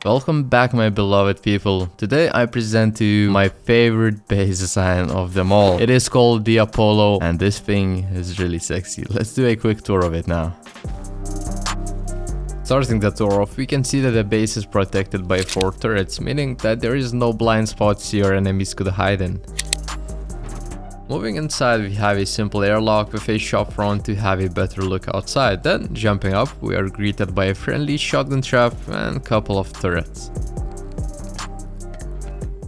Welcome back, my beloved people. Today I present to you my favorite base design of them all. It is called the Apollo and this thing is really sexy. Let's do a quick tour of it now. Starting the tour off, we can see that the base is protected by 4 turrets, meaning that there is no blind spots your enemies could hide in. Moving inside, we have a simple airlock with a shop front to have a better look outside. Then, jumping up, we are greeted by a friendly shotgun trap and a couple of turrets.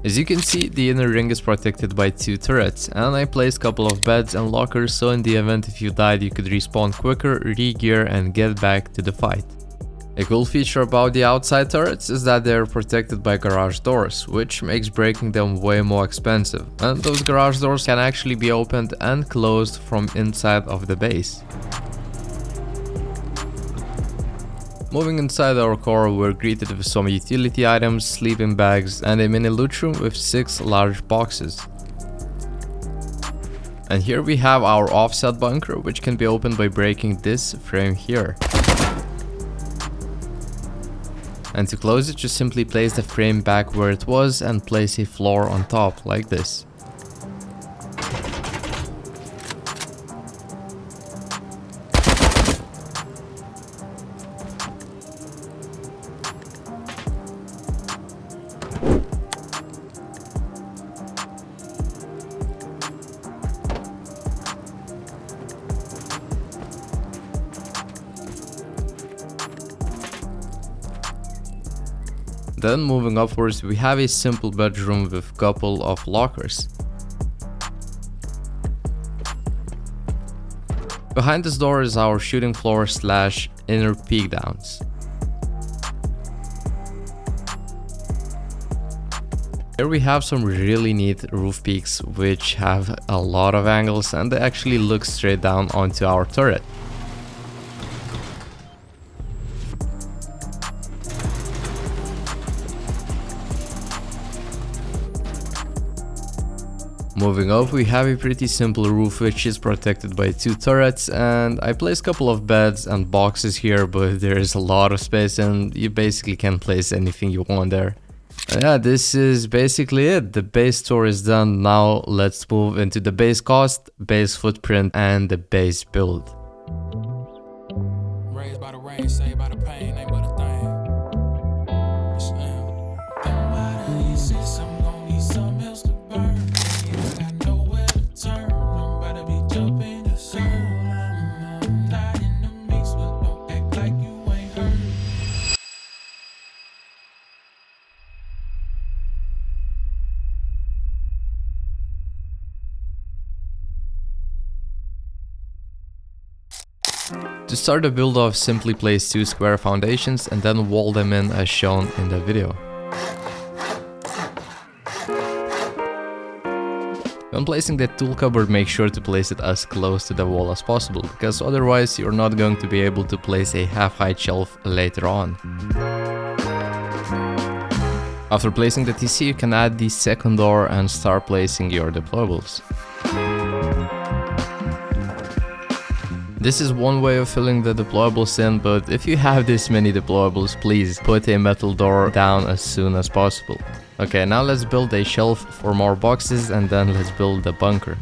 As you can see, the inner ring is protected by 2 turrets, and I placed a couple of beds and lockers so in the event if you died you could respawn quicker, re-gear and get back to the fight. A cool feature about the outside turrets is that they are protected by garage doors, which makes breaking them way more expensive, and those garage doors can actually be opened and closed from inside of the base. Moving inside our core, we're greeted with some utility items, sleeping bags, and a mini loot room with 6 large boxes. And here we have our offset bunker, which can be opened by breaking this frame here. And to close it, just simply place the frame back where it was and place a floor on top, like this. Then moving upwards, we have a simple bedroom with a couple of lockers. Behind this door is our shooting floor slash inner peekdowns. Here we have some really neat roof peaks which have a lot of angles and they actually look straight down onto our turret. Moving up, we have a pretty simple roof which is protected by 2 turrets, and I placed a couple of beds and boxes here, but there is a lot of space and you basically can place anything you want there. Yeah, this is basically it. The base tour is done. Now let's move into the base cost, base footprint and the base build. Raised by the rain, saved by the pain, ain't but a thing. To start the build off, simply place 2 square foundations and then wall them in as shown in the video. When placing the tool cupboard, make sure to place it as close to the wall as possible, because otherwise you're not going to be able to place a half-height shelf later on. After placing the TC, you can add the second door and start placing your deployables. This is one way of filling the deployables in, but if you have this many deployables, please put a metal door down as soon as possible. Okay, now let's build a shelf for more boxes and then let's build the bunker.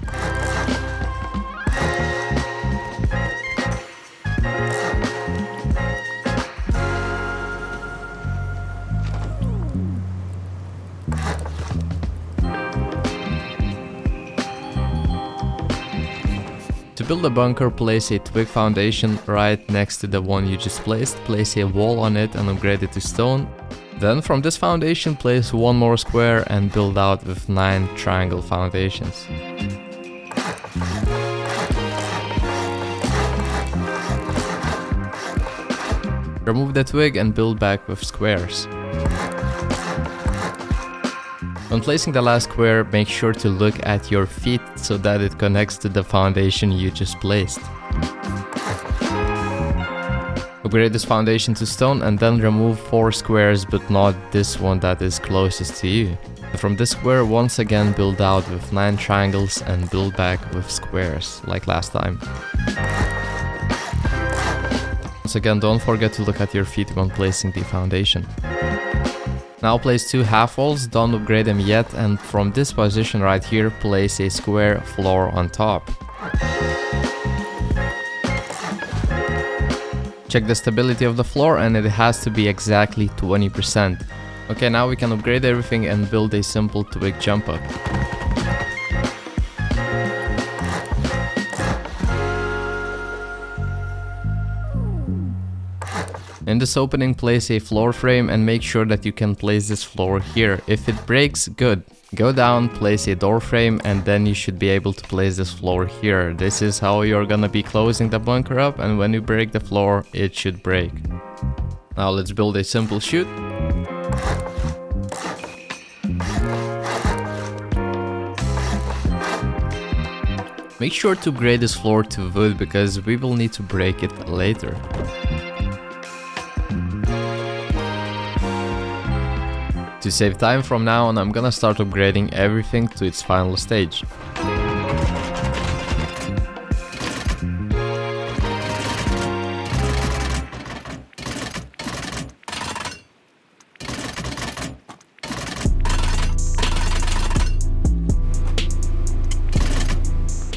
To build a bunker, place a twig foundation right next to the one you just placed, place a wall on it and upgrade it to stone. Then from this foundation, place 1 more square and build out with 9 triangle foundations. Remove the twig and build back with squares. When placing the last square, make sure to look at your feet so that it connects to the foundation you just placed. Upgrade this foundation to stone and then remove 4 squares, but not this one that is closest to you. And from this square, once again build out with 9 triangles and build back with squares, like last time. Once again, don't forget to look at your feet when placing the foundation. Now place 2 half walls, don't upgrade them yet, and from this position right here, place a square floor on top. Check the stability of the floor and it has to be exactly 20%. Okay, now we can upgrade everything and build a simple twig jump up. In this opening, place a floor frame and make sure that you can place this floor here. If it breaks, good. Go down, place a door frame, and then you should be able to place this floor here. This is how you're gonna be closing the bunker up, and when you break the floor, it should break. Now let's build a simple chute. Make sure to upgrade this floor to wood because we will need to break it later. To save time from now on, I'm gonna start upgrading everything to its final stage.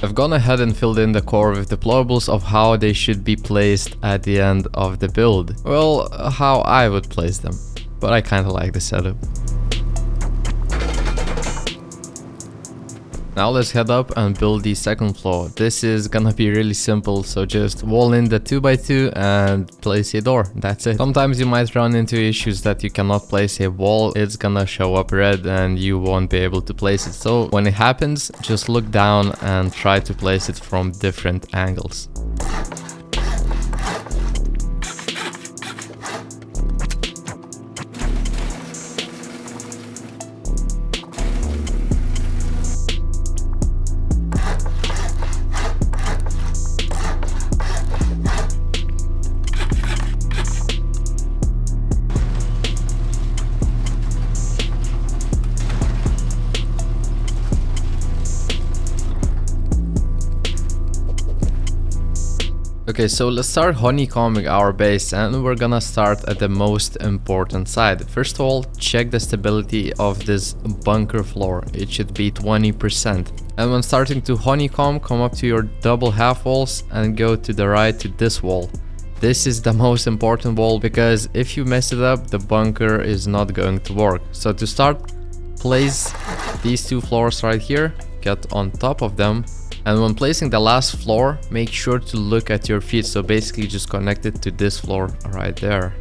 I've gone ahead and filled in the core with deployables of how they should be placed at the end of the build. Well, how I would place them. But I kinda like the setup. Now let's head up and build the second floor. This is gonna be really simple, so just wall in the 2x2 and place a door. That's it. Sometimes you might run into issues that you cannot place a wall. It's gonna show up red and you won't be able to place it. So when it happens, just look down and try to place it from different angles. Okay, so let's start honeycombing our base, and we're gonna start at the most important side. First of all, check the stability of this bunker floor. It should be 20%. And when starting to honeycomb, come up to your double half walls and go to the right to this wall. This is the most important wall because if you mess it up, the bunker is not going to work. So to start, place these 2 floors right here, get on top of them. And when placing the last floor, make sure to look at your feet, so basically just connect it to this floor right there.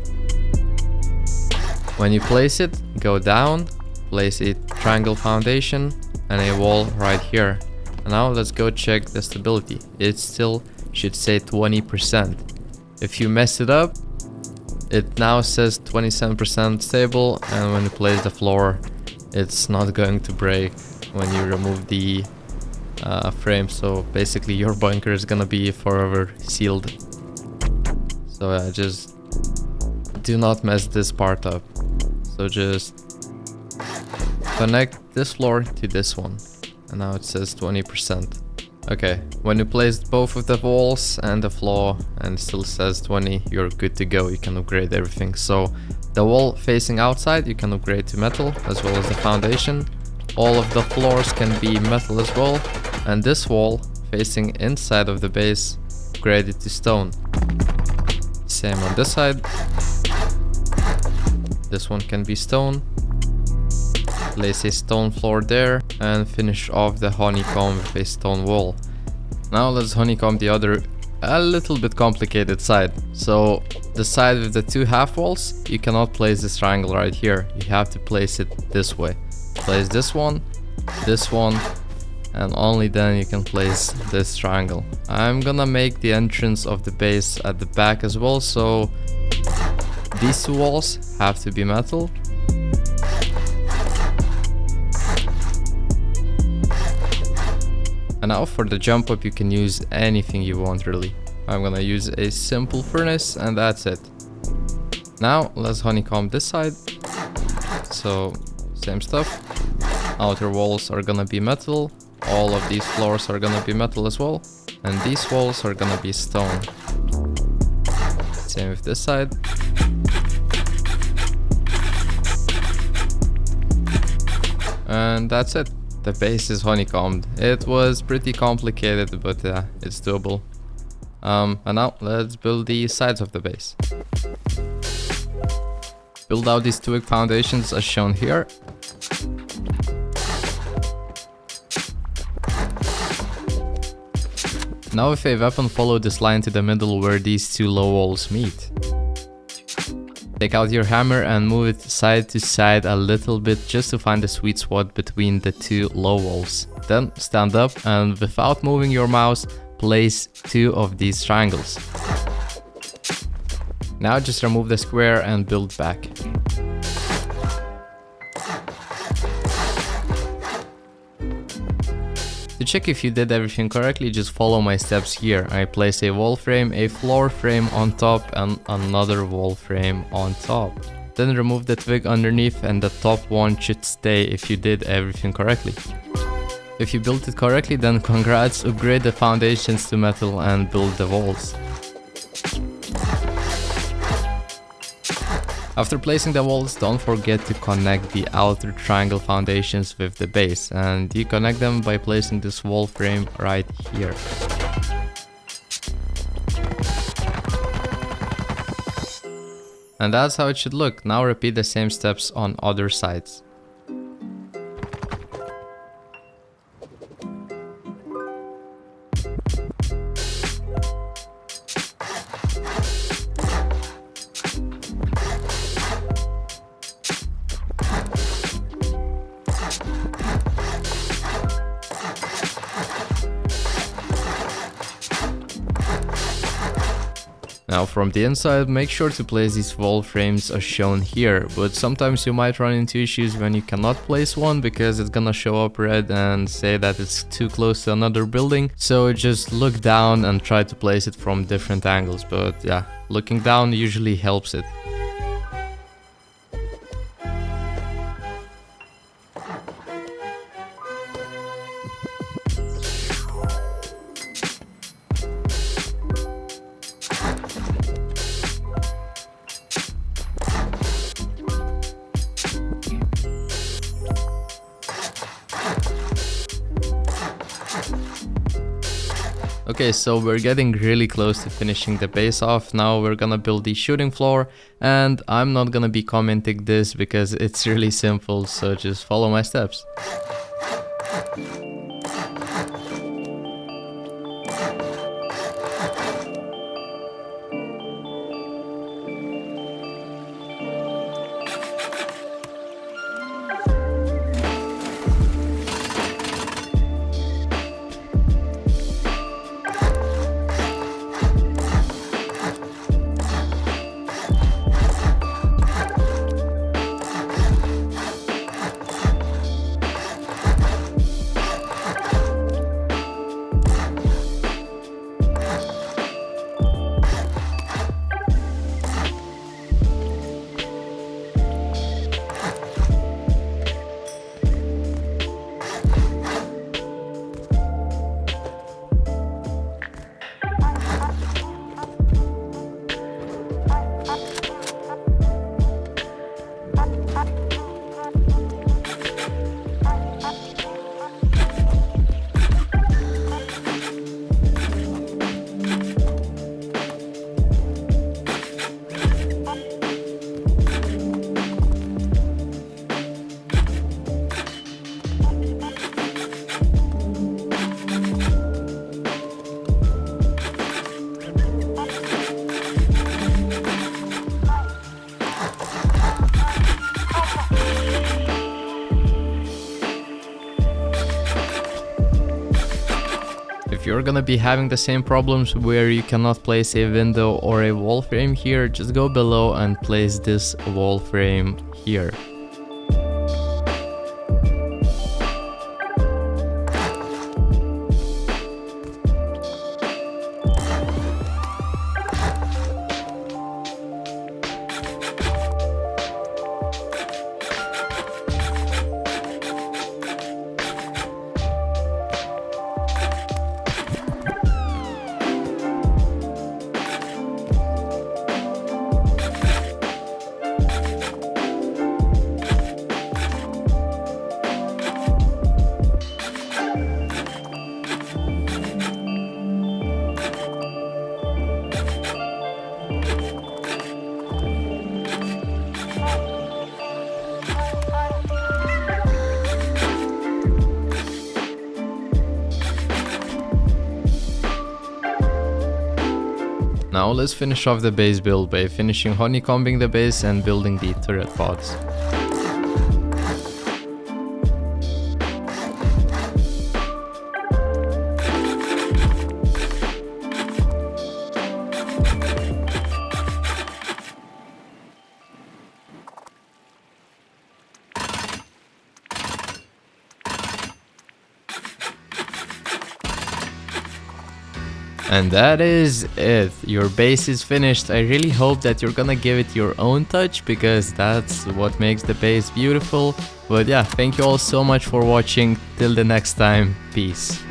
When you place it, go down, place a triangle foundation and a wall right here. And now let's go check the stability. It still should say 20%. If you mess it up, it now says 27% stable, and when you place the floor, it's not going to break when you remove the frame, so basically your bunker is gonna be forever sealed. So just do not mess this part up. So just connect this floor to this one, and now it says 20%. Okay, when you place both of the walls and the floor and it still says 20, you're good to go. You can upgrade everything. So the wall facing outside you can upgrade to metal, as well as the foundation. All of the floors can be metal as well. And this wall facing inside of the base, upgrade it to stone. Same on this side. This one can be stone. Place a stone floor there and finish off the honeycomb with a stone wall. Now let's honeycomb the other, a little bit complicated side. So the side with the 2 half walls, you cannot place this triangle right here. You have to place it this way. Place this one, and only then you can place this triangle. I'm gonna make the entrance of the base at the back as well, so these 2 walls have to be metal. And now for the jump up, you can use anything you want really. I'm gonna use a simple furnace and that's it. Now let's honeycomb this side. So same stuff. Outer walls are gonna be metal. All of these floors are gonna be metal as well. And these walls are gonna be stone. Same with this side. And that's it. The base is honeycombed. It was pretty complicated, but it's doable. And now let's build the sides of the base. Build out these twig foundations as shown here. Now with a weapon, follow this line to the middle where these two low walls meet. Take out your hammer and move it side to side a little bit just to find the sweet spot between the two low walls. Then stand up and without moving your mouse, place two of these triangles. Now just remove the square and build back. To check if you did everything correctly, just follow my steps here. I place a wall frame, a floor frame on top and another wall frame on top. Then remove the twig underneath and the top one should stay if you did everything correctly. If you built it correctly, then congrats, upgrade the foundations to metal and build the walls. After placing the walls, don't forget to connect the outer triangle foundations with the base, and you connect them by placing this wall frame right here. And that's how it should look. Now repeat the same steps on other sides. Now from the inside, make sure to place these wall frames as shown here, but sometimes you might run into issues when you cannot place one because it's gonna show up red and say that it's too close to another building. So just look down and try to place it from different angles, but yeah, looking down usually helps it. Okay, so we're getting really close to finishing the base off. Now we're gonna build the shooting floor, and I'm not gonna be commenting this because it's really simple, so just follow my steps. If you're gonna be having the same problems where you cannot place a window or a wall frame here, just go below and place this wall frame here. Now let's finish off the base build by finishing honeycombing the base and building the turret pods. And that is it. Your base is finished. I really hope that you're gonna give it your own touch, because that's what makes the base beautiful. But yeah, thank you all so much for watching. Till the next time, peace.